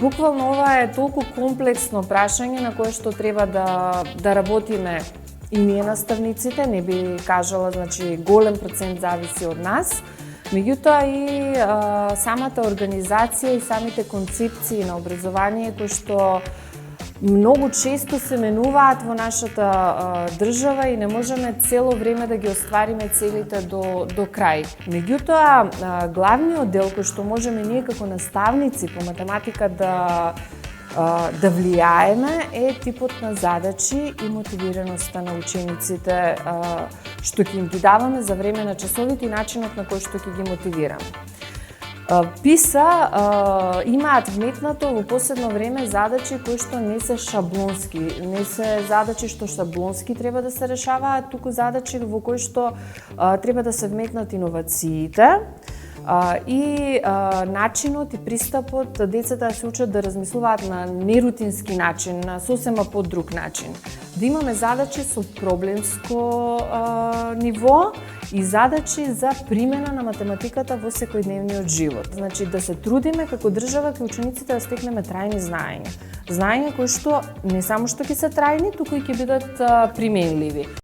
Буквално ова е толку комплексно прашање на кое што треба да работиме и ние наставниците, не би кажала, значи голем процент зависи од нас. Меѓутоа и самата организација и самите концепции на образование кои што многу често се менуваат во нашата држава и не можеме цело време да ги оствариме целите до крај. Меѓутоа, главниот дел кој што можеме ние како наставници по математика да влијаеме е типот на задачи и мотивираноста на учениците што ќе им ги даваме за време на часовите и начинот на кој што ќе ги мотивираме. ПИСА имаат вметнато во последно време задачи кои што не се шаблонски, не се задачи што шаблонски треба да се решаваат, туку задачи во кои што треба да се вметнат иновациите и начинот и пристапот децата да се учат да размислуваат на нерутински начин, на сосема подруг начин. Да имаме задачи со проблемско ниво и задачи за примена на математиката во секојдневниот живот. Значи да се трудиме како држава кај учениците да стекнеме трајни знаења. Знаења кои што не само што ќе се трајни, туку и ќе бидат применливи.